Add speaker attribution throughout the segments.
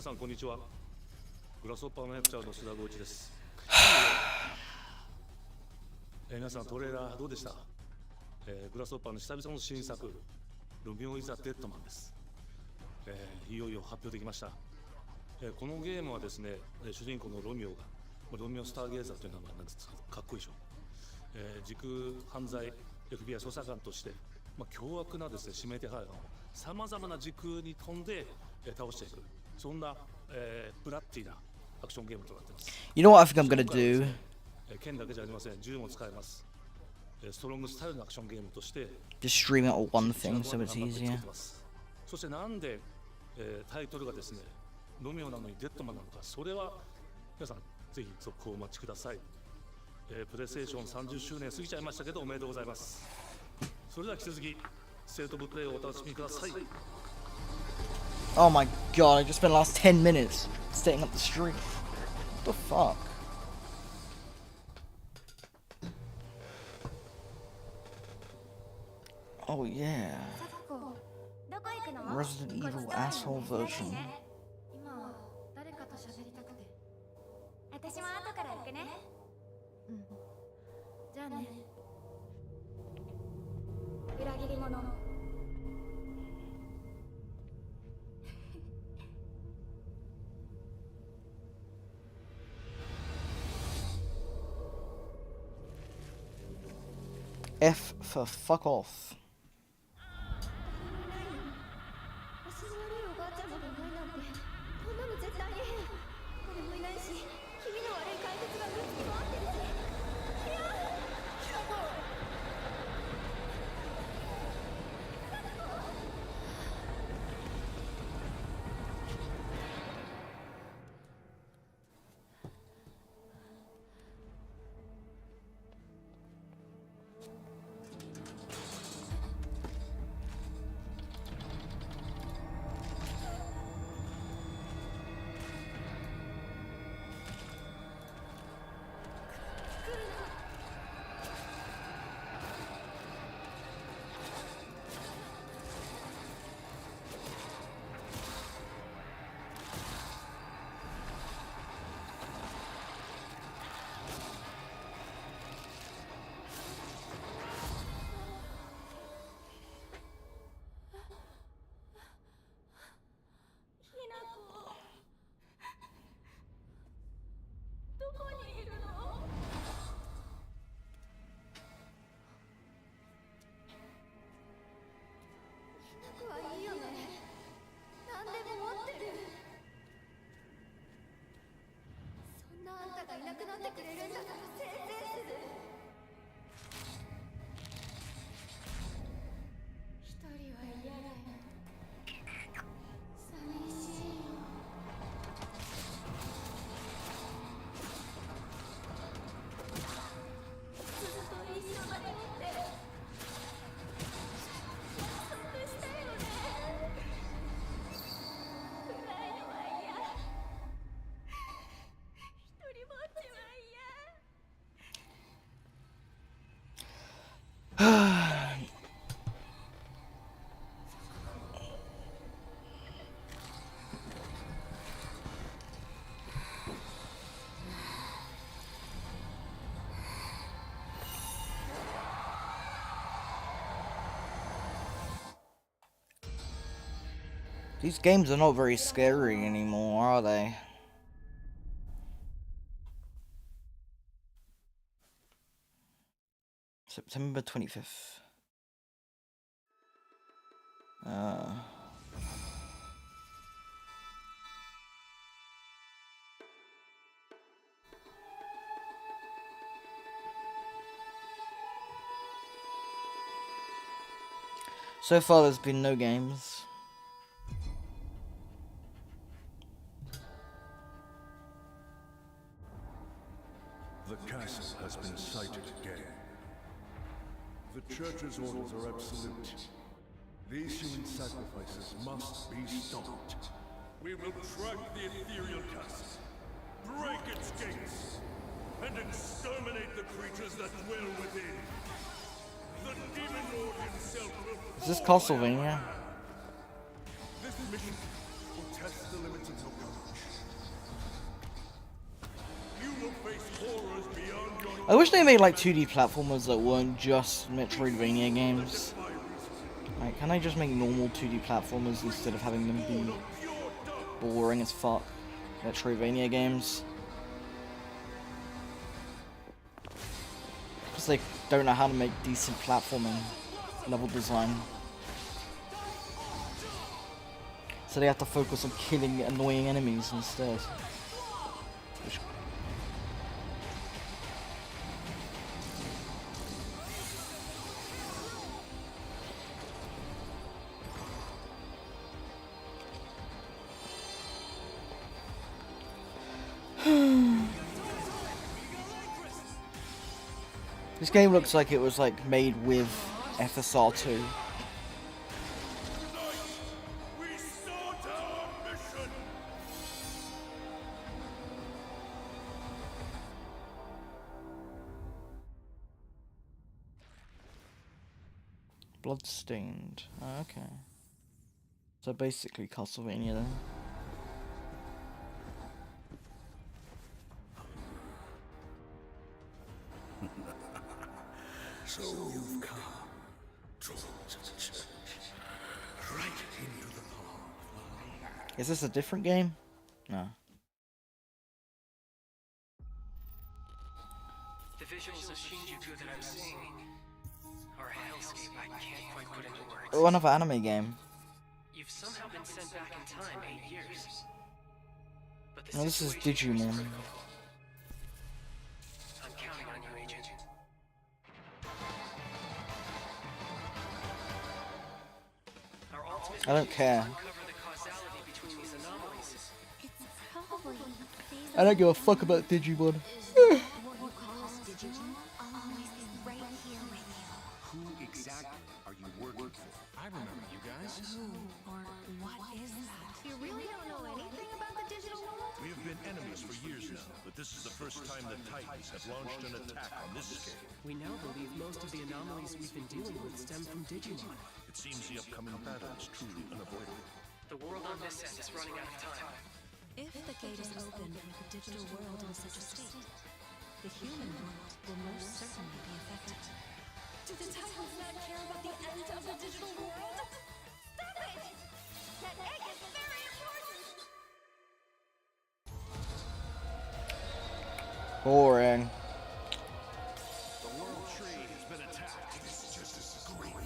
Speaker 1: 皆さんこんにちは。グラスホッパーのヘクチャーの須田剛一です。皆さんトレーラーどうでした？グラスホッパーの久々の新作ロミオ・イザ・デッドマンです。いよいよ発表できました。このゲームはですね、主人公のロミオがロミオ・スターゲーザーという名前なんですがかっこいいでしょ。時空犯罪 FBI 捜査官として、凶悪なですね指名手配犯をさまざまな時空に飛んで、倒していく、そんな、ブラッティなアクションゲームとなっています。
Speaker 2: You know what I think I'm gonna do?
Speaker 1: 剣だけじゃありません。銃も使えます。ストロングスタイルのアクションゲームとして
Speaker 2: Just stream it all one thing so it's easier.
Speaker 1: そしてなんで、タイトルがですねロミオなのにデッドマンなのか、それは皆さんぜひ続行をお待ちください。プレイステーション30周年過ぎちゃいましたけどおめでとうございます。それでは引き続きステートオブプレイをお楽しみください。
Speaker 2: Oh my god, I just spent the last 10 minutes setting up the stream. What the fuck? Oh yeah. Resident Evil asshole version.
Speaker 3: 誰かと喋りたくて。私も後から行くね。うん。じゃあね。裏切り者。
Speaker 2: F for fuck off.
Speaker 3: 足の悪いおばあちゃんもいないなんて、こんなの絶対に変。誰もいないし、気味の悪い怪物がうつき回ってるし。いやいいよね。何でも持ってる。そんなあんたがいなくなってくれるんだからせいぜいする。一人は嫌だよ。寂しいよ。ずっと一緒だよって。
Speaker 2: These games are not very scary anymore, are they? September 25th. So far there's been no games.
Speaker 4: The castle has been sighted again. The Church's orders are absolute. These human sacrifices must be stopped.
Speaker 5: We will track the ethereal castle, break its gates, and exterminate the creatures that dwell within. The Demon Lord himself will...
Speaker 2: Is this Castlevania?
Speaker 4: This mission will test the limits of your
Speaker 2: I wish they made like 2D platformers that weren't just Metroidvania games. Like, can I just make normal 2D platformers instead of having them be boring as fuck Metroidvania games? Because they don't know how to make decent platforming level design. So they have to focus on killing annoying enemies instead. Which... This game looks like it was like made with FSR 2.
Speaker 5: We start our mission.
Speaker 2: Bloodstained. Oh, okay. So basically Castlevania then.
Speaker 4: So you've come to the church, right into the heart.
Speaker 2: Is this a different game? No.
Speaker 6: The visuals of Shinjuku that I'm seeing are a hellscape I can't quite put into words.
Speaker 2: Oh, another anime game.
Speaker 6: You've somehow been sent back in time 8 years. But the
Speaker 2: No, this is
Speaker 6: situation
Speaker 2: Digimon.
Speaker 6: critical. I'm counting on you, Agent. Our ultimate
Speaker 2: I don't care.
Speaker 6: mission is to uncover the causality between these anomalies.
Speaker 3: It's probably
Speaker 2: I don't give a fuck about Digimon.
Speaker 3: what you call us Digimon always is right here with you.
Speaker 7: Who exactly are you working for? I remember you guys.
Speaker 3: Who or what is that? You really don't know anything about the digital world?
Speaker 5: We have been enemies for years now, but this is the first time the Titans have launched an attack on this scale.
Speaker 6: We now believe most of the anomalies we've been dealing with stem from Digimon.
Speaker 5: It seems the upcoming battle is truly unavoidable.
Speaker 6: The world on this end is running out of time.
Speaker 8: If the gate is opened with the digital world in such a state, the human world will most certainly be affected.
Speaker 3: Do the Titans not care about the end of the digital world? Stop it! That egg is very important!
Speaker 2: Boring.
Speaker 5: The World Tree has been attacked. It's just as great one.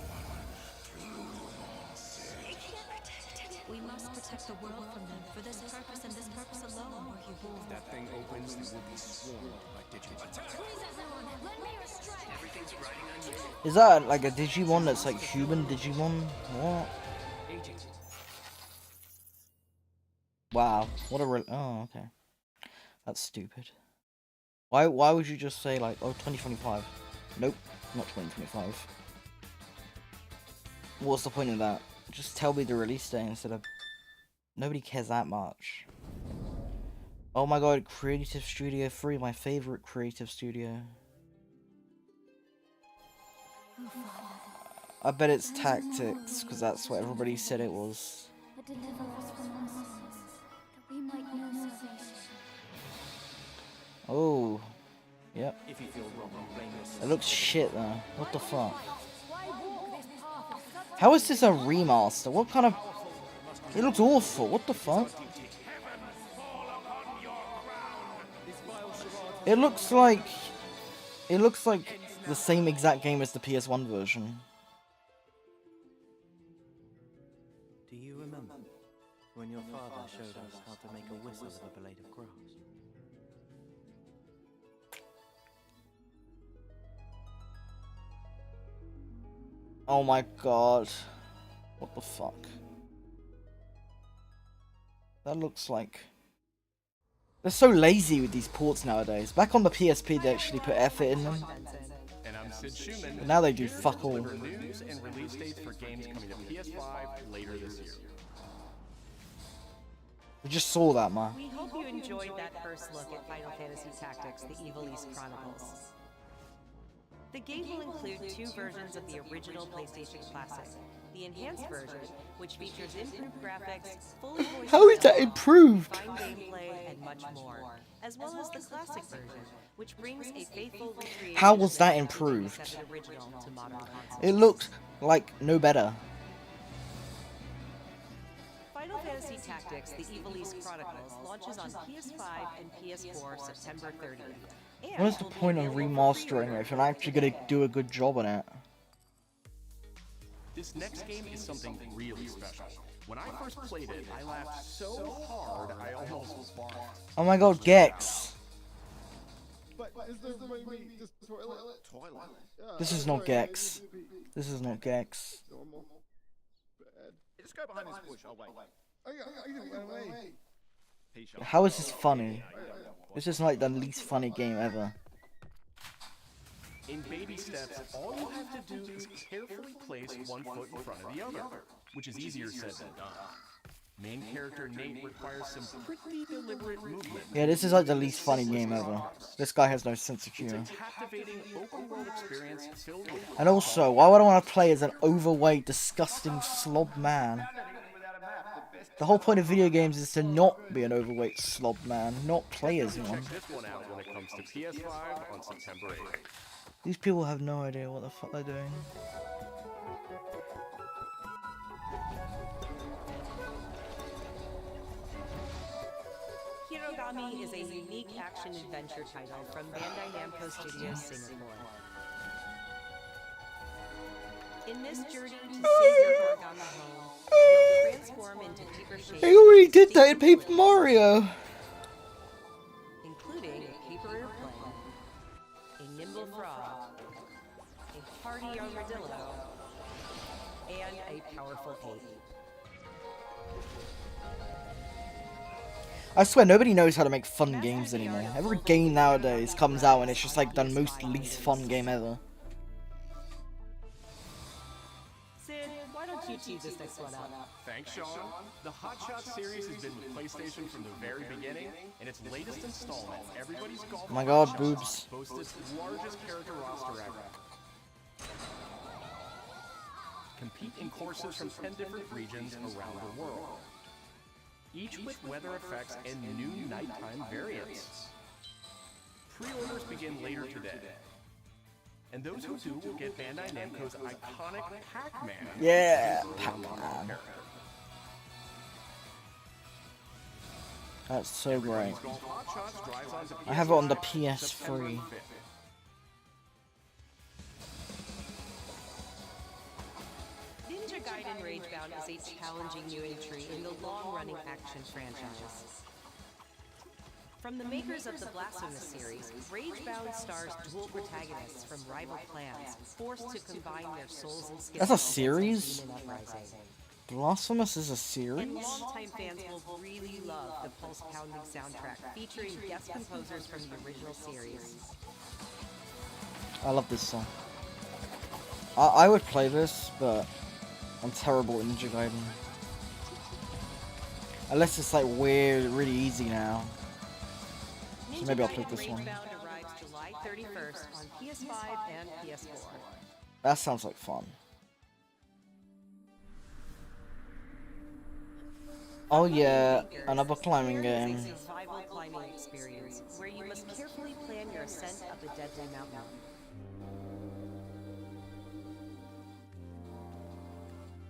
Speaker 8: We must protect the world from them. For this purpose and this purpose alone were you born.
Speaker 7: That thing opens, they will be swarmed by Digimon.
Speaker 3: Please, everyone, lend me your strength!
Speaker 6: Everything's riding on you.
Speaker 2: Is that like a Digimon that's like human Digimon? What?
Speaker 6: Agent.
Speaker 2: Wow. What a oh, okay. That's stupid. Why would you just say like, oh, 2025? Nope, not 2025. What's the point of that? Just tell me the release date instead of... Nobody cares that much. Oh my god, Creative Studio 3, my favorite creative studio. I bet it's Tactics, because that's what everybody said it was.
Speaker 3: But deliver us from our sins, that we might know salvation.
Speaker 2: Oh. Yep.
Speaker 7: If you feel wrong, blame yourself.
Speaker 2: It looks shit though. What the fuck? How is this a remaster? What kind of... It looks awful. What the fuck? It looks like... It looks like the same exact game as the PS1 version.
Speaker 9: Do you remember when your father showed us how to make a whistle with a blade of grass?
Speaker 2: Oh my god. What the fuck? That looks like... They're so lazy with these ports nowadays. Back on the PSP they actually put effort in them.
Speaker 7: And I'm Sid Schumann.
Speaker 2: But now they do fuck all.
Speaker 7: Deliver news and release dates for games coming to PS5 later this year.
Speaker 2: We just saw that, man.
Speaker 10: We hope you enjoyed that first look at Final Fantasy Tactics: The Evil East Chronicles. The game will include 2 versions of the original PlayStation Classic. The enhanced version, which features improved graphics, fully voiced
Speaker 2: How is that
Speaker 10: dialogue,
Speaker 2: improved?
Speaker 10: refined gameplay, and much more, as well as the classic version, which brings a faithful recreation
Speaker 2: How was
Speaker 10: of
Speaker 2: that
Speaker 10: the
Speaker 2: improved?
Speaker 10: 1987 original to modern consoles.
Speaker 2: It looked like no better.
Speaker 10: Final Fantasy Tactics: The Evil East Chronicles launches on PS5 and PS4 September 30th.
Speaker 2: What is the point of remastering it if you're not actually gonna do a good job on it?
Speaker 7: This next game is something really special. When I first played it, I laughed so hard I almost barked.
Speaker 2: Oh my god, Gex!
Speaker 11: But is there maybe just toilet?
Speaker 2: This is not Gex. This is not Gex.
Speaker 11: Normal. Bad.
Speaker 7: Just go behind this bush, I'll wait.
Speaker 11: I can run away.
Speaker 2: How is this funny? This is like the least funny game ever.
Speaker 7: In baby steps, all you have to do is carefully place one foot in front of the other, which is easier said than done. Main character Nate requires some pretty deliberate movement.
Speaker 2: Yeah, this is like the least funny game ever. This guy has no sense of
Speaker 7: It's
Speaker 2: humor.
Speaker 7: a captivating open-world experience filled with...
Speaker 2: And also, why would I want to play as an overweight, disgusting slob man? The whole point of video games is to not be an overweight slob man, not play as one.
Speaker 7: Check this one out when it comes to PS5 on September 8th.
Speaker 2: These people have no idea what the fuck they're doing.
Speaker 10: Hirogami is a unique action-adventure title from Bandai Namco Studios Singapore. In this journey to save your Hirogami home, you'll transform into deeper shapes.
Speaker 2: They already did that in Paper Mario!
Speaker 10: Including a paper airplane, a nimble frog, a hardy armadillo, and a powerful ape.
Speaker 2: I swear, nobody knows how to make fun games anymore. Every game nowadays comes out and it's just like the most least fun game ever.
Speaker 10: Sid, why don't you tee this next one up?
Speaker 7: Thanks, Sean. The Hot Shot series has been with PlayStation from the very beginning, and its latest installment, Everybody's Golf.
Speaker 2: Oh my god, boobs.
Speaker 7: Boasts its largest character roster ever. Compete in courses from 10 different regions around the world, each with weather effects and new nighttime variants. Pre-orders begin later today, and those who do will get Bandai Namco's iconic Pac-Man.
Speaker 2: Yeah, Pac-Man. That's so great. I have it on the PS3.
Speaker 10: Ninja Gaiden Ragebound is a challenging new entry in the long-running action franchise. From the makers of the Blasphemous series, Ragebound stars dual protagonists from rival clans, forced to combine their souls and skills.
Speaker 2: That's a series?
Speaker 10: in an uprising.
Speaker 2: Blasphemous is a
Speaker 10: And
Speaker 2: series?
Speaker 10: longtime fans will really love the pulse-pounding soundtrack featuring guest composers from the original series.
Speaker 2: I love this song. I would play this, but I'm terrible at Ninja Gaiden. Unless it's like weird, really easy now. So maybe I'll play this one.
Speaker 10: Ragebound arrives July 31st on PS5 and PS4.
Speaker 2: That sounds like fun. Oh yeah, another climbing
Speaker 10: Here
Speaker 2: game.
Speaker 10: is a survival climbing experience where you must carefully plan your ascent up a deadly mountain.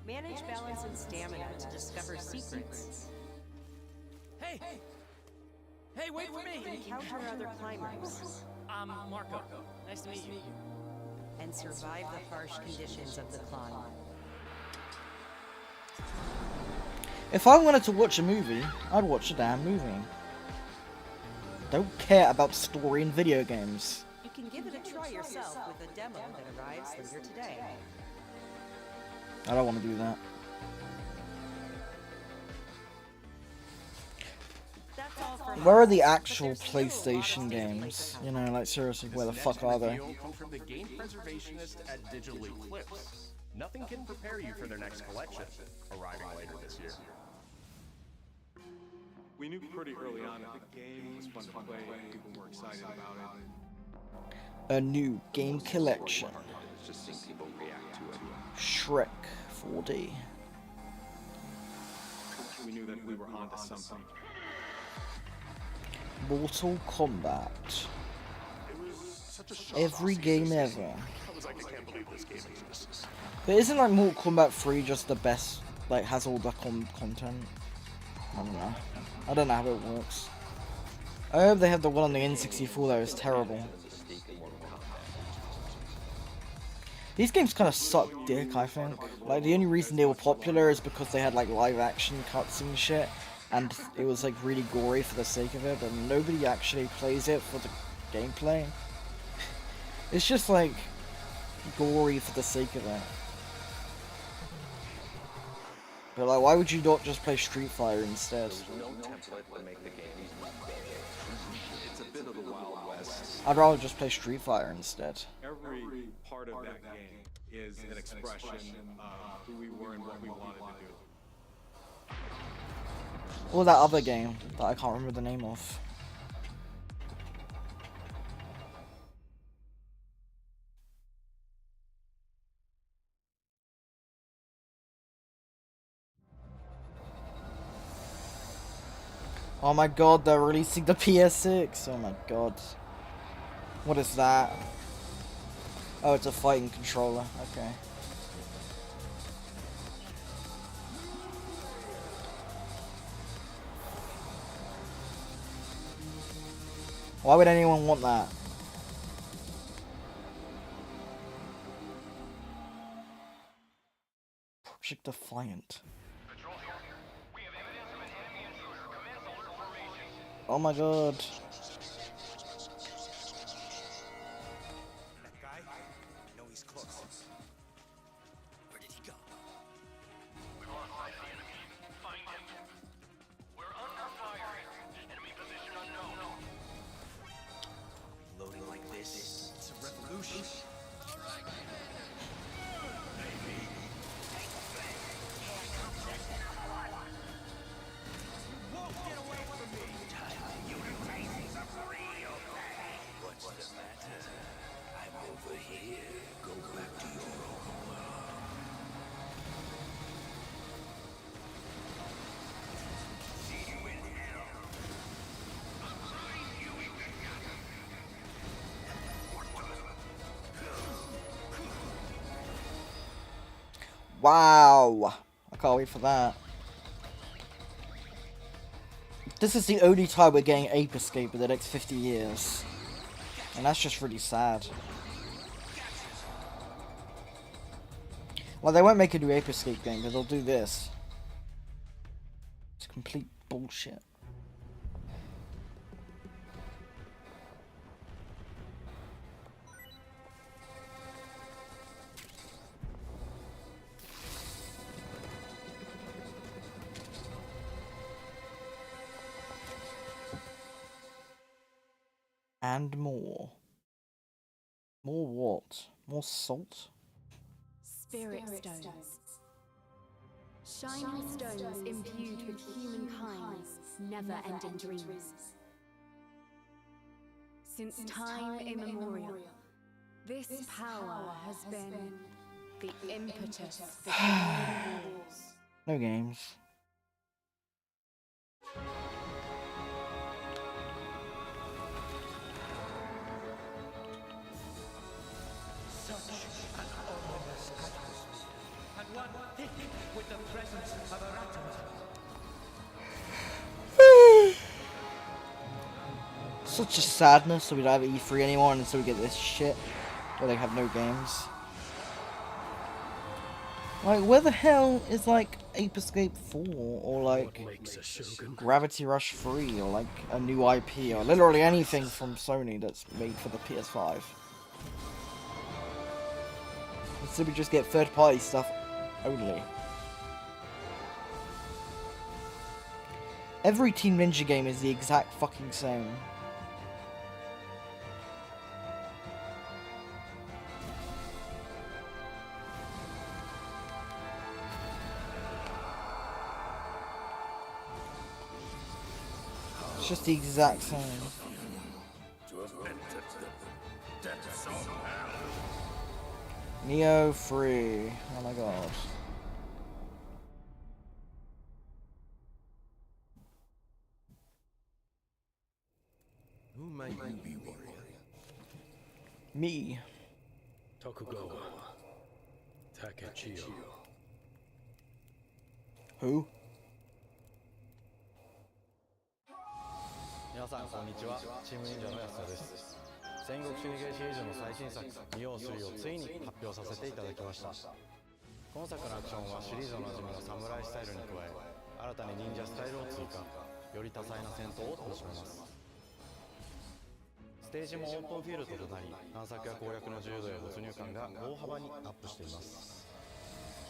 Speaker 10: Manage balance and stamina to discover secrets.
Speaker 6: Hey! Hey, wait for me!
Speaker 10: Encounter other climbers.
Speaker 6: I'm Marco. Nice to meet you.
Speaker 10: And survive the harsh conditions of the climb.
Speaker 2: If I wanted to watch a movie, I'd watch a damn movie. Don't care about story in video games.
Speaker 10: You can give it a try yourself with a demo that arrives later today.
Speaker 2: I don't want to do that.
Speaker 10: That's all for
Speaker 2: Where are the actual PlayStation games? You know, like seriously, where the fuck are they?
Speaker 7: Comes from the game preservationist at Digital Eclipse. Nothing can prepare you for their next collection, arriving later this year.
Speaker 11: We knew pretty early on that the game was fun to play and people were excited about it.
Speaker 2: A new game collection. Shrek 4D.
Speaker 12: We knew that we were onto something.
Speaker 2: Mortal Kombat. Every game ever.
Speaker 1: I was like, I can't believe this game exists.
Speaker 2: But isn't like Mortal Kombat 3 just the best, like has all the content? I don't know. I don't know how it works. I hope they have the one on the N64 that was terrible. These games kind of suck dick, I think. Like, the only reason they were popular is because they had like live action cutscene shit, and it was like really gory for the sake of it, but nobody actually plays it for the gameplay. It's just like gory for the sake of it. But like, why would you not just play Street Fighter instead?
Speaker 12: There's no template to make the game. It's a bit of the Wild West.
Speaker 2: I'd rather just play Street Fighter instead.
Speaker 12: Every part of that game is an expression of who we were and what we wanted to do.
Speaker 2: Or that other game that I can't remember the name of. Oh my god, they're releasing the PS6. Oh my god. What is that? Oh, it's a fighting controller. Okay. Why would anyone want that? Project Defiant. Oh my god.
Speaker 13: That guy? I know he's close. Where did he go?
Speaker 5: We've lost sight of the enemy. Find him. We're under fire. Enemy position unknown.
Speaker 13: Loading like this. It's a revolution.
Speaker 5: What's the matter? I'm over here. Go back to your own world. See you in hell.
Speaker 2: Wow. I can't wait for that. This is the only time we're getting Ape Escape in the next 50 years. And that's just really sad. Well, they won't make a new Ape Escape game, but they'll do this. It's complete bullshit. And more. More what? More salt?
Speaker 14: Spirit stones. Shining stones imbued with humankind's never-ending dreams. Since time immemorial, this power has been the impetus for human wars.
Speaker 2: No games.
Speaker 13: Such an ominous atmosphere, and one thick with the presence of Aratamar.
Speaker 2: Such a sadness, so we don't have E3 anymore, and so we get this shit where they have no games. Like, where the hell is like Ape Escape 4 or like Gravity Rush 3 or like a new IP or literally anything from Sony that's made for the PS5? So we just get third-party stuff only. Every Team Ninja game is the exact fucking same. It's just the exact same.
Speaker 5: To have entered
Speaker 2: Neo free. Oh my god.
Speaker 15: Who might you be, warrior?
Speaker 2: Me.
Speaker 15: Tokugawa. Takechio.
Speaker 2: Who?
Speaker 16: 皆さんこんにちは。チーム忍者の安田です。戦国シニゲーシリーズの最新作「仁王3」をついに発表させていただきました。今作のアクションはシリーズおなじみの侍スタイルに加え、新たに忍者スタイルを追加、より多彩な戦闘を楽しめます。ステージもオープンフィールドとなり、探索や攻略の自由度や没入感が大幅にアップしています。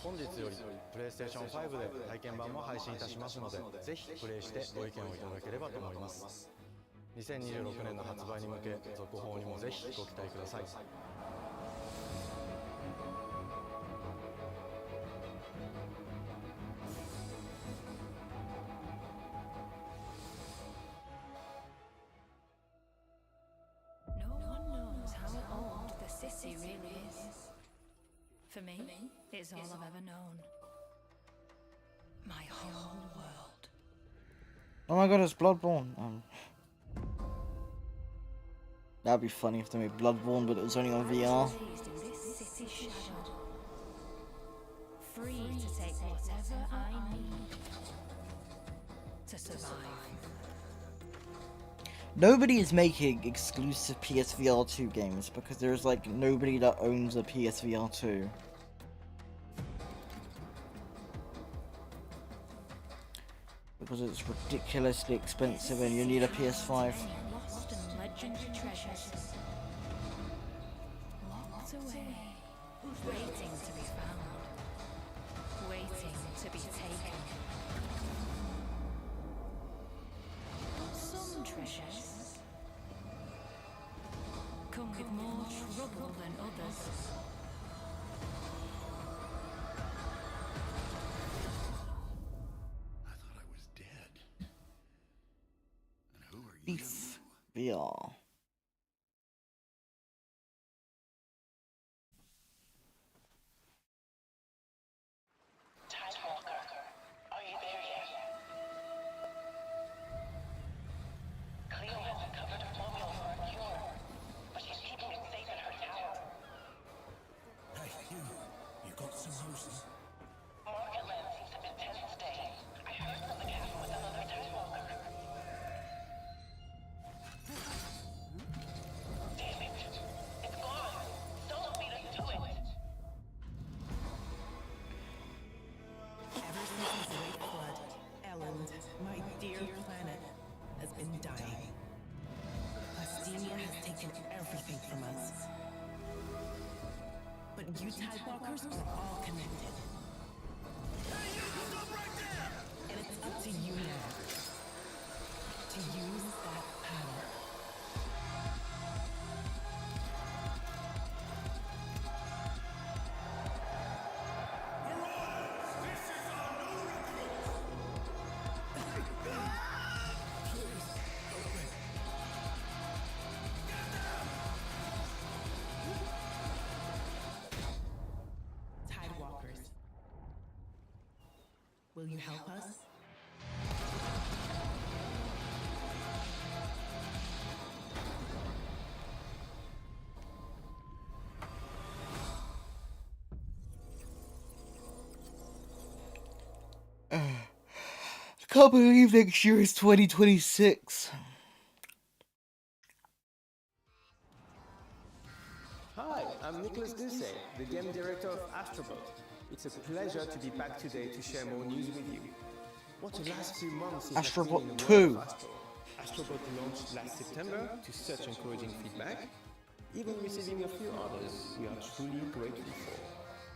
Speaker 16: 本日より PlayStation 5で体験版も配信いたしますので、ぜひプレイしてご意見をいただければと思います。2026年の発売に向け、続報にもぜひご期待ください。
Speaker 8: For me, it's all I've ever known. My whole world.
Speaker 2: Oh my god, it's Bloodborne. That'd be funny if they made Bloodborne, but it was only on VR.
Speaker 8: Free to take whatever I need to survive.
Speaker 2: Nobody is making exclusive PSVR 2 games because there's like nobody that owns a PSVR 2. Because it's ridiculously expensive and you need a PS5.
Speaker 8: Lost and legendary treasures. Locked away. Waiting to be found. Waiting to be taken. Some treasures come with more trouble than others.
Speaker 2: Beef VR.
Speaker 17: My dear planet has been dying. Plastemia has taken everything from us. But you Tidewalkers are all connected. And it's up to you now to use that power. Tidewalkers, will you help us?
Speaker 2: I can't believe next year is 2026.
Speaker 18: Hi, I'm Nicholas Duce, the game director of Astrobot. It's a pleasure to be back today to share more news with you. What the last few months is
Speaker 2: Astrobot
Speaker 18: happening in the
Speaker 2: 2.
Speaker 18: world of Astro. Astrobot launched last September to such encouraging feedback, even receiving a few others we are truly grateful for.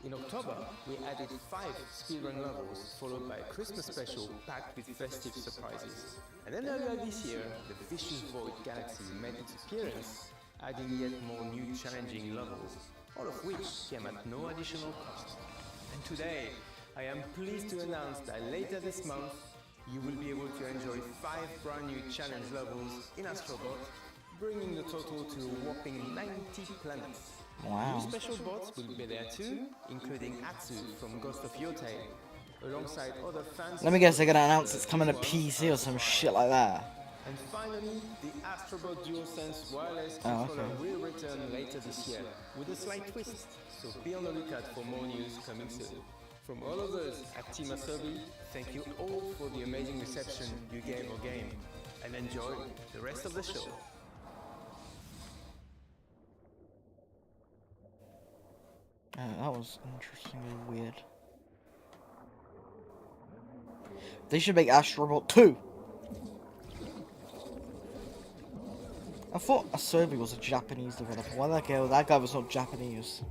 Speaker 18: In October, we added 5 speedrun levels, followed by a Christmas special packed with festive surprises. And then earlier this year, the Vicious Void Galaxy made its appearance, adding yet more new challenging levels, all of which came at no additional cost. And today, I am pleased to announce that later this month, you will be able to enjoy 5 brand new challenge levels in Astrobot, bringing the total to a whopping 90 planets.
Speaker 2: Wow.
Speaker 18: New special bots will be there too, including Atsu from Ghost of Yotei, alongside other fans.
Speaker 2: Let me guess, they're gonna announce it's coming to PC or some shit like that.
Speaker 18: And finally, the Astrobot DualSense wireless
Speaker 2: Oh,
Speaker 18: controller
Speaker 2: okay.
Speaker 18: will return later this year, with a slight twist, so be on the lookout for more news coming soon. From all of us at Team Asobi, thank you all for the amazing reception you gave our game, and enjoy the rest of the show.
Speaker 2: That was interestingly weird. They should make Astrobot 2! I thought Asobi was a Japanese developer. Why that guy was not Japanese?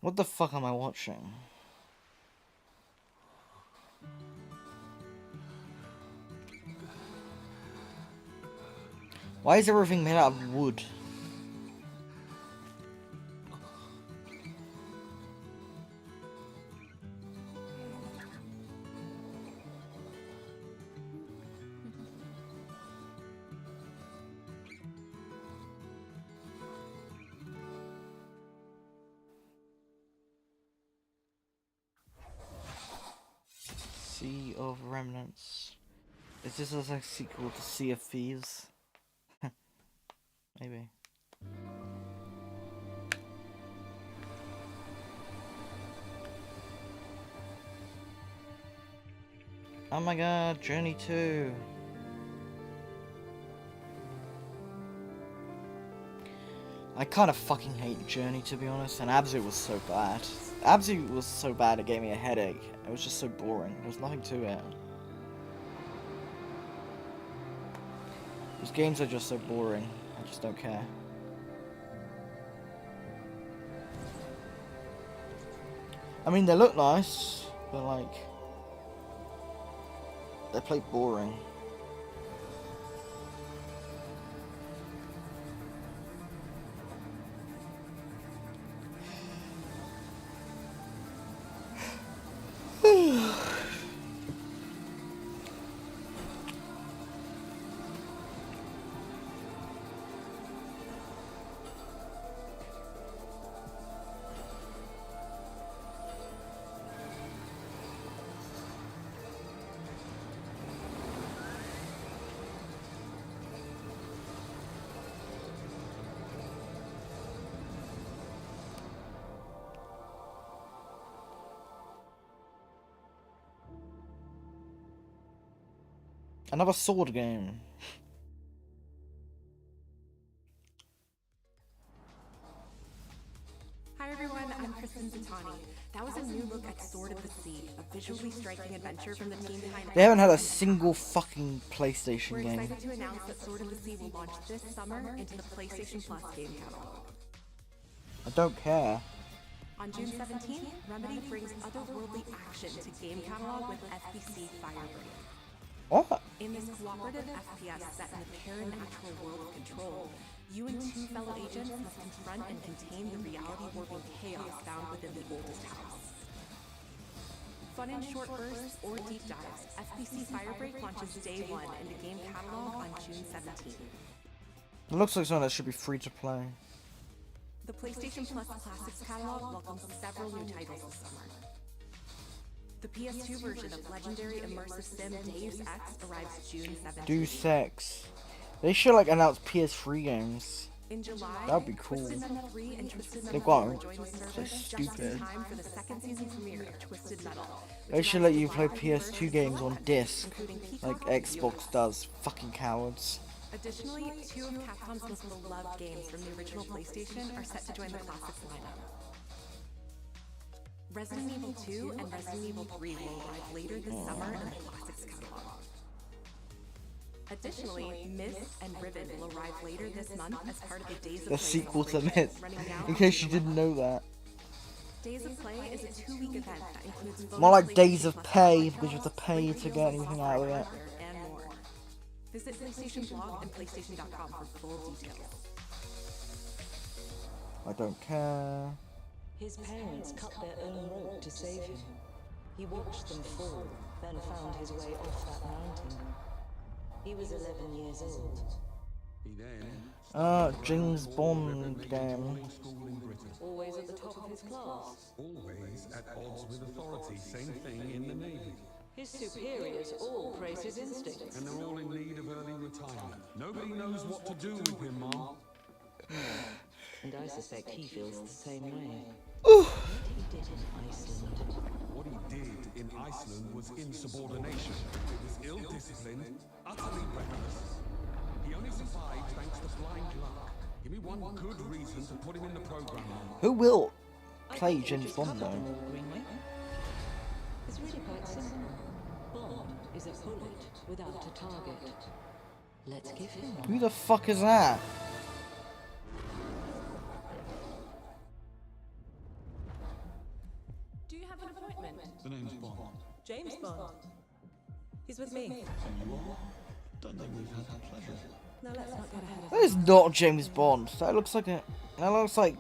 Speaker 2: What the fuck am I watching? Why is everything made out of wood? Sea of Remnants. Is this a sequel to Sea of Thieves? Maybe. Oh my god, Journey 2. I kind of fucking hate Journey, to be honest, and Abzu was so bad. Abzu was so bad it gave me a headache. It was just so boring. There was nothing to it. These games are just so boring. I just don't care. I mean, they look nice, but like, they play boring. Another sword game.
Speaker 19: Hi everyone, I'm Kristen Zatani. That was a new look at Sword of the Sea, a visually striking adventure from the team behind.
Speaker 2: They haven't had a single fucking PlayStation
Speaker 19: We're
Speaker 2: game.
Speaker 19: excited to announce that Sword of the Sea will launch this summer into the PlayStation Plus game catalog.
Speaker 2: I don't care.
Speaker 19: On June 17th, Remedy brings otherworldly action to game catalog with FBC Firebreak.
Speaker 2: What?
Speaker 19: In this cooperative FPS set in the paranatural world of Control, you and two fellow agents must confront and contain the reality-warping chaos found within the oldest house. Fun in short bursts or deep dives, FBC Firebreak launches day one in the game catalog on June 17th.
Speaker 2: It looks like something that should be free to play.
Speaker 19: The PlayStation Plus Classics catalog welcomes several new titles this summer. The PS2 version of legendary immersive sim Deus Ex arrives June 17th.
Speaker 2: Deus Ex. They should like announce PS3 games.
Speaker 19: In July,
Speaker 2: That'd be cool.
Speaker 19: Twisted Metal 3 and Twisted
Speaker 2: They've
Speaker 19: Metal
Speaker 2: got
Speaker 19: 4 join the
Speaker 2: so
Speaker 19: service just
Speaker 2: stupid.
Speaker 19: in time for the second season premiere of Twisted Metal.
Speaker 2: They should let you play PS2 games on disc, like Xbox does. Fucking cowards.
Speaker 19: Additionally, 2 of Capcom's most beloved games from the original PlayStation are set to join the Classics lineup. Resident Evil 2 and Resident Evil 3 will arrive later this summer in the Classics catalog. Additionally, Myst and Riven will arrive later this month as part of the Days of Play
Speaker 2: The sequel to
Speaker 19: celebration,
Speaker 2: Myth,
Speaker 19: running now
Speaker 2: in case
Speaker 19: through
Speaker 2: you didn't know that.
Speaker 19: Days of Play is a 2-week event that includes
Speaker 2: More like
Speaker 19: bonus
Speaker 2: Days of
Speaker 19: PlayStation Plus
Speaker 2: Pay,
Speaker 19: content,
Speaker 2: because you have to pay
Speaker 19: free
Speaker 2: to
Speaker 19: reveals
Speaker 2: get
Speaker 19: of
Speaker 2: anything
Speaker 19: software,
Speaker 2: out of it.
Speaker 19: hardware, and more. Visit PlayStation blog and PlayStation.com for full details.
Speaker 2: I don't care.
Speaker 20: His parents cut their own rope to save him. He watched them fall, then found his way off that mountain. He was 11 years old.
Speaker 5: He then
Speaker 2: James Bond game.
Speaker 20: Always at the top of his class.
Speaker 5: always at odds with authority. Same thing in the Navy.
Speaker 20: His superiors all praise his instincts.
Speaker 5: And they're all in need of early retirement. Nobody knows what to do with him, Mom.
Speaker 20: And I suspect he feels the same way.
Speaker 2: Ooh.
Speaker 20: What he did in Iceland.
Speaker 5: What he did in Iceland was insubordination. It was ill-disciplined, utterly reckless. He only survived thanks to blind luck. Give me one good reason to put him in the program, Mom.
Speaker 2: Who will play James Bond though?
Speaker 20: It's really quite simple. Bond is a bullet without a target. Let's give him one.
Speaker 2: Who the fuck is that?
Speaker 19: Do you have an appointment?
Speaker 5: The name's Bond.
Speaker 19: James Bond. He's with me.
Speaker 5: And you are? Don't think we've had that pleasure.
Speaker 19: Now let's not get ahead of
Speaker 2: That is not James Bond. That looks like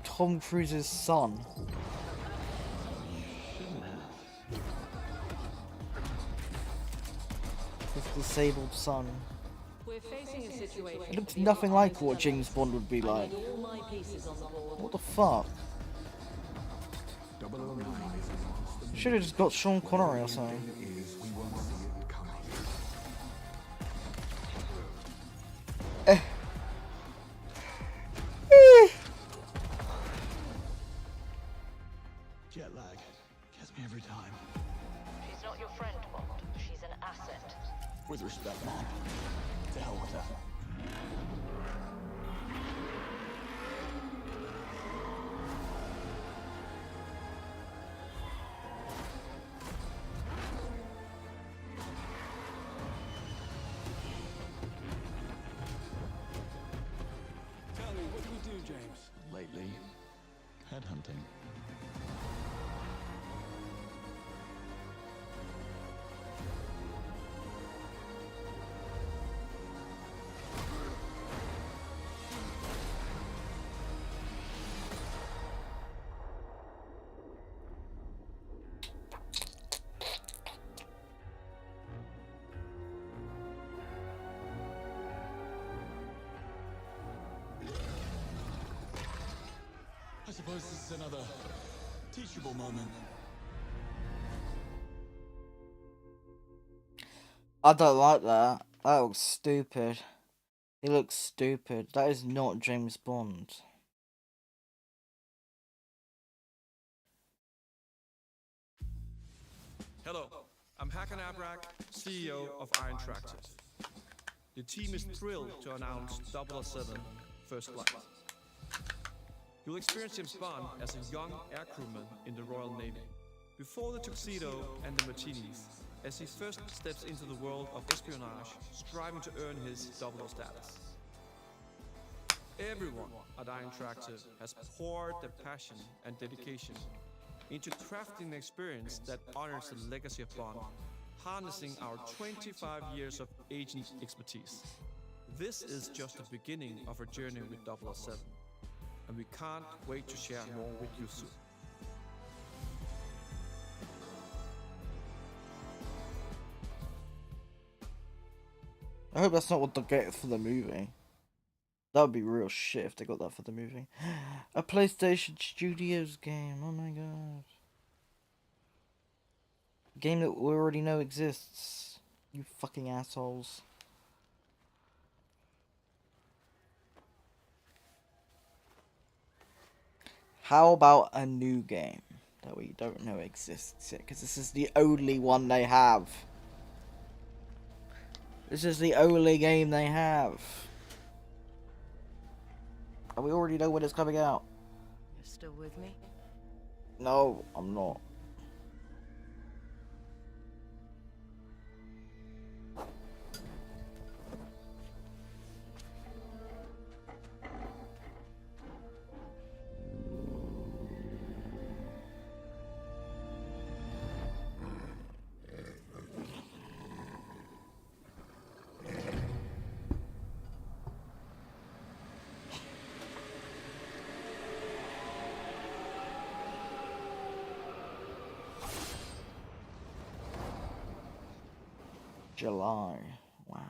Speaker 2: Tom Cruise's son. His disabled son.
Speaker 20: We're facing a situation.
Speaker 2: It looks nothing like what James Bond would be like.
Speaker 20: All my pieces on the board.
Speaker 2: What the fuck? Should have just got Sean Connery or something.
Speaker 5: Jet lag gets me every time.
Speaker 20: She's not your friend, Bond. She's an asset.
Speaker 5: With respect, Mom. To hell with her. Tell me, what do you do, James? Lately, headhunting. I suppose this is another teachable moment.
Speaker 2: I don't like that. That looks stupid. He looks stupid. That is not James Bond.
Speaker 21: Hello, I'm Hakan Abrak, CEO of Iron Interactive. The team is thrilled to announce 007 First Flight. You'll experience James Bond as a young air crewman in the Royal Navy. Before the tuxedo and the martinis, as he first steps into the world of espionage, striving to earn his 00 status. Everyone at Iron Interactive has poured their passion and dedication into crafting an experience that honors the legacy of Bond, harnessing our 25 years of agent expertise. This is just the beginning of our journey with 007, and we can't wait to share more with you soon.
Speaker 2: I hope that's not what they'll get for the movie. That would be real shit if they got that for the movie. A PlayStation Studios game, oh my god. Game that we already know exists. You fucking assholes. How about a new game that we don't know exists yet? Because this is the only one they have. This is the only game they have. And we already know when it's coming out.
Speaker 10: You're still with me?
Speaker 2: No, I'm not. July. Wow.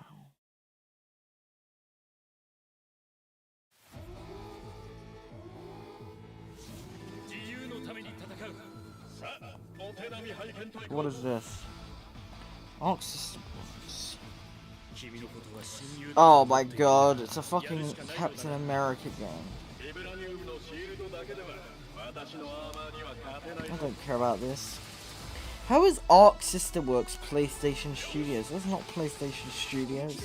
Speaker 2: What is this? Arc System Works. Oh my god, it's a fucking Captain America game. I don't care about this. How is Arc System Works PlayStation Studios? That's not PlayStation Studios.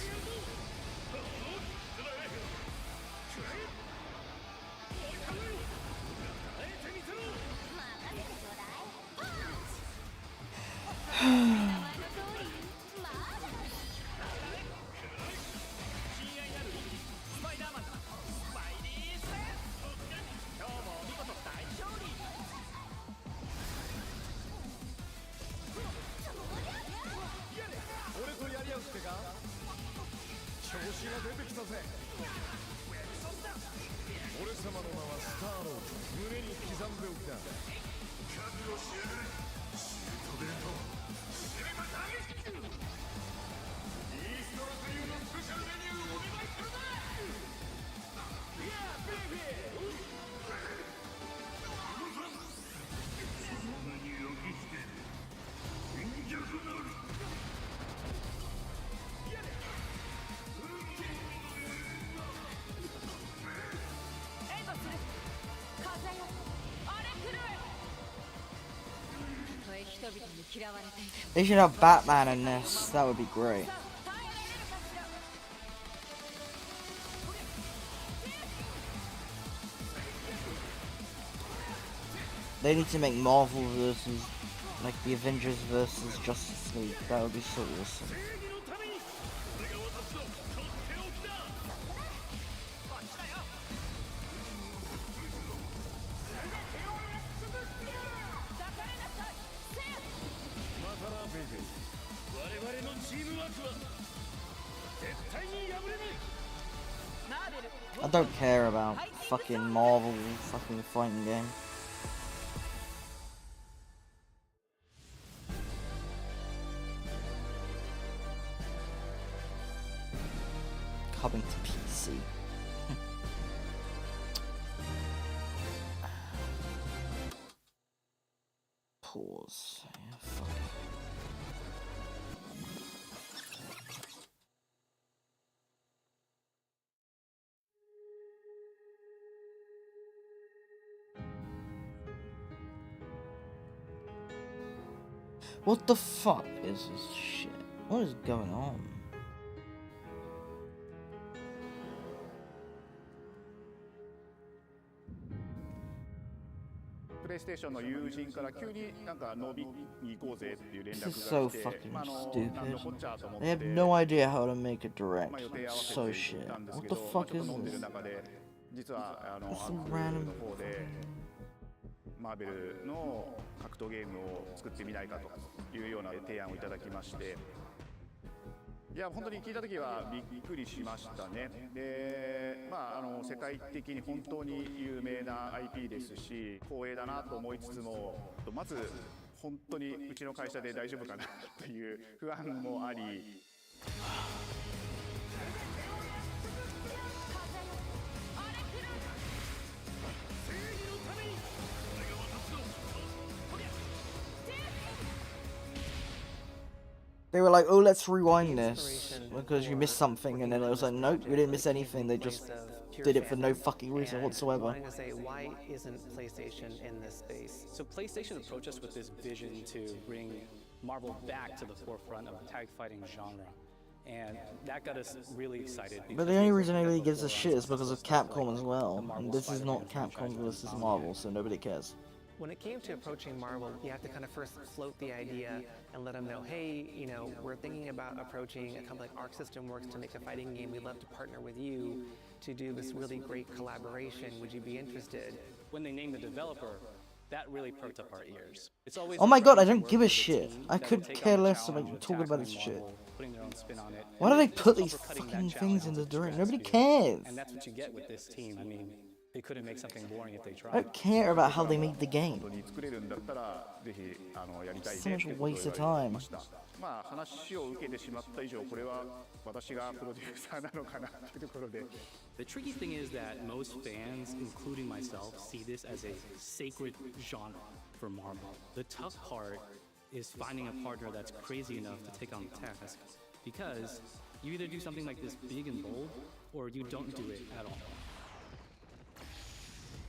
Speaker 2: They should have Batman in this. That would be great. They need to make Marvel versus, like the Avengers versus Justice League. That would be so awesome. I don't care about fucking Marvel fucking fighting game. Coming to PC. Pause. Yeah, fuck. What the fuck is this shit? What is going on?
Speaker 4: PlayStation の友人から急になんか飲みに行こうぜっていう連絡が
Speaker 2: This
Speaker 4: 来
Speaker 2: is
Speaker 4: て、
Speaker 2: so fucking
Speaker 4: なんのこっちゃと思っ
Speaker 2: stupid.
Speaker 4: て、
Speaker 2: They have no idea how to make a direct.
Speaker 4: 予定合わ
Speaker 2: It's
Speaker 4: せ
Speaker 2: so
Speaker 4: て
Speaker 2: shit.
Speaker 4: 行ったんです
Speaker 2: What
Speaker 4: け
Speaker 2: the
Speaker 4: ど、
Speaker 2: fuck
Speaker 4: ちょっ
Speaker 2: is
Speaker 4: と飲んでる
Speaker 2: this?
Speaker 4: 中で実はア
Speaker 2: That's
Speaker 4: ッ
Speaker 2: some
Speaker 4: プ
Speaker 2: random
Speaker 4: の方でマーベルの格闘ゲームを作ってみないかというような提案をいただきまして。いや本当に聞いた時はびっくりしましたね。で、世界的に本当に有名な IP ですし、光栄だなと思いつつも、まず本当にうちの会社で大丈夫かなという不安もあり。
Speaker 2: They were like, oh, let's rewind this because you missed something, and then it was like, nope, we didn't miss anything. They just did it for no fucking reason whatsoever.
Speaker 3: Wanting to say, why isn't PlayStation in this space?
Speaker 22: So PlayStation approached us with this vision to bring Marvel back to the forefront of the tag fighting genre. And that got us really excited.
Speaker 2: But the only reason anybody gives a shit is because of Capcom as well. And this is not Capcom, this is Marvel, so nobody cares.
Speaker 3: When it came to approaching Marvel, you have to kind of first float the idea and let them know, hey, you know, we're thinking about approaching a company like Arc System Works to make a fighting game. We'd love to partner with you to do this really great collaboration. Would you be interested?
Speaker 22: When they named the developer, that really perked up our ears. It's always
Speaker 2: Oh my god, I don't give a shit. I could care less about talking about this shit. Why do they put these fucking things in the direct? Nobody cares.
Speaker 22: And that's what you get with this team. I mean, they couldn't make something boring if they tried.
Speaker 2: I don't care about how they made the game. It's so much a waste of time.
Speaker 4: まあ話を受けてしまった以上、これは私がプロデューサーなのかなというところで。
Speaker 22: The tricky thing is that most fans, including myself, see this as a sacred genre for Marvel. The tough part is finding a partner that's crazy enough to take on the task, because you either do something like this big and bold, or you don't do it at all.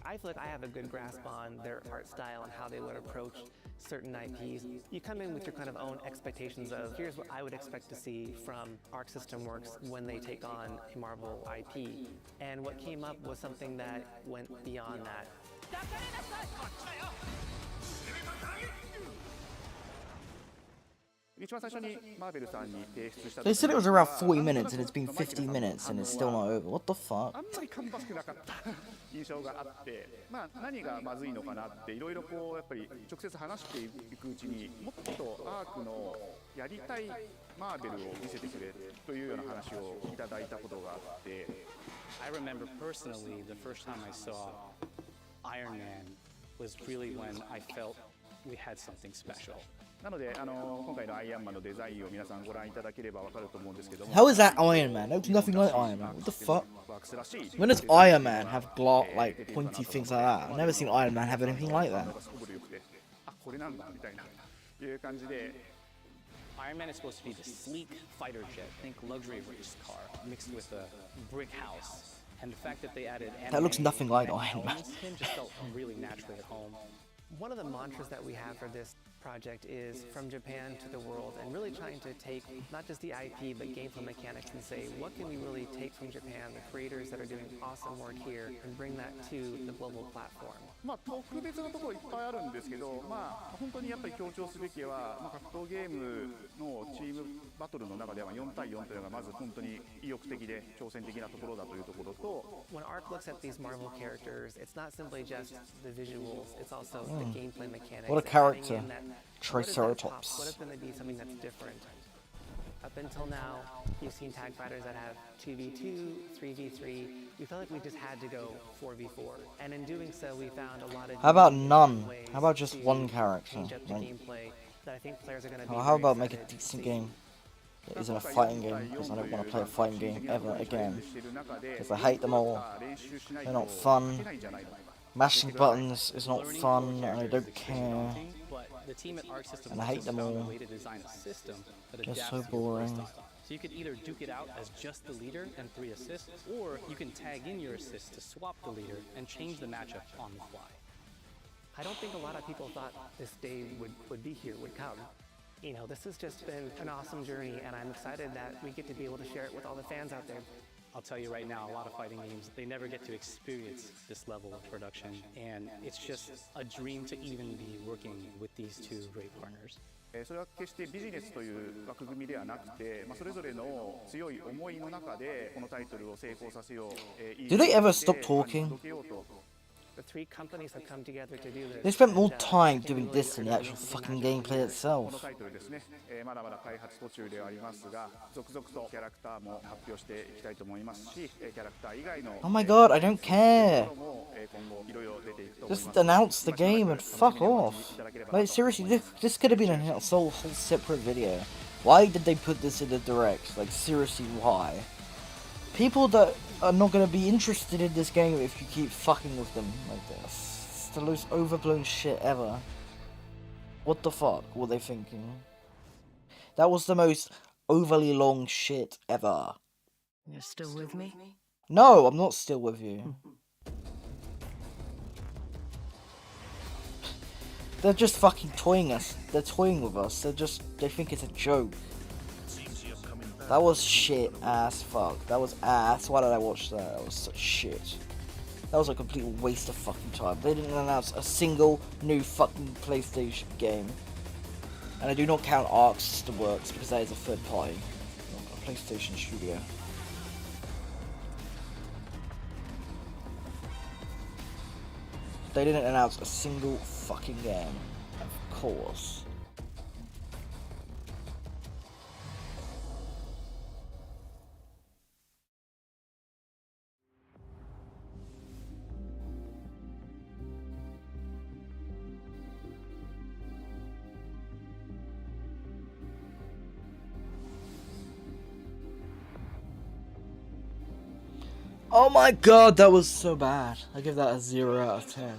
Speaker 3: I feel like I have a good grasp on their art style and how they would approach certain IPs. You come in with your kind of own expectations of, here's what I would expect to see from Arc System Works when they take on a Marvel IP. And what came up was something that went beyond that.
Speaker 2: They said it was around 40 minutes and it's been 50 minutes and it's still not over. What the fuck?
Speaker 4: あんまり芳しくなかった印象があって、まあ何がまずいのかなっていろいろこうやっぱり直接話していくうちにもっとアークのやりたいマーベルを見せてくれというような話をいただいたことがあって。
Speaker 22: I remember personally the first time I saw Iron Man was really when I felt we had something special.
Speaker 4: なので今回のアイアンマンのデザインを皆さんご覧いただければわかると思うんですけども。
Speaker 2: How is that Iron Man? Looks nothing like Iron Man. What the fuck? When does Iron Man have like pointy things like that? I've never seen Iron Man have anything like that.
Speaker 4: あ、これなんだみたいないう感じで。
Speaker 22: Iron Man is supposed to be the sleek fighter jet, think luxury race car, mixed with a brick house. And the fact that they added
Speaker 2: That looks nothing like Iron Man.
Speaker 22: Him just felt really naturally at home.
Speaker 3: One of the mantras that we have for this project is from Japan to the world, and really trying to take not just the IP but gameplay mechanics and say, what can we really take from Japan, the creators that are doing awesome work here, and bring that to the global platform.
Speaker 4: まあ特別なところいっぱいあるんですけど、まあ本当にやっぱり強調すべきは、まあ格闘ゲームのチームバトルの中では4対4というのがまず本当に意欲的で挑戦的なところだというところと。
Speaker 3: When Arc looks at these Marvel characters, it's not simply just the visuals; it's also the gameplay mechanics.
Speaker 2: What a character, Triceratops.
Speaker 3: What is going to be something that's different? Up until now, you've seen tag fighters that have 2v2, 3v3. We felt like we just had to go 4v4, and in doing so, we found a lot of.
Speaker 2: How about none? How about just one character? How about make a decent game that isn't a fighting game? Because I don't want to play a fighting game ever again. Because I hate them all. They're not fun. Mashing buttons is not fun, and I don't care. And I hate them all. They're so boring.
Speaker 22: So you could either duke it out as just the leader and 3 assists, or you can tag in your assists to swap the leader and change the matchup on the fly.
Speaker 3: I don't think a lot of people thought this day would be here, would come. You know, this has just been an awesome journey, and I'm excited that we get to be able to share it with all the fans out there.
Speaker 22: I'll tell you right now, a lot of fighting games, they never get to experience this level of production, and it's just a dream to even be working with these two great partners.
Speaker 4: それは決してビジネスという枠組みではなくて、それぞれの強い思いの中でこのタイトルを成功させよう。
Speaker 2: Do they ever stop talking?
Speaker 3: The 3 companies have come together to do this.
Speaker 2: They spent more time doing this than the actual fucking gameplay itself.
Speaker 4: このタイトルですね、まだまだ開発途中ではありますが、続々とキャラクターも発表していきたいと思いますし、キャラクター以外の
Speaker 2: Oh my god, I don't care. Just announce the game and fuck off. Like seriously, this could have been a whole separate video. Why did they put this in the direct? Like seriously, why? People that are not going to be interested in this game if you keep fucking with them like this. It's the most overblown shit ever. What the fuck were they thinking? That was the most overly long shit ever.
Speaker 10: You're still with me?
Speaker 2: No, I'm not still with you. They're just fucking toying us. They're toying with us. They think it's a joke. That was shit as fuck. That was ass. Why did I watch that? That was such shit. That was a complete waste of fucking time. They didn't announce a single new fucking PlayStation game. And I do not count Arc System Works because that is a third party. A PlayStation studio. They didn't announce a single fucking game. Of course. Oh my god, that was so bad. I give that a 0 out of 10.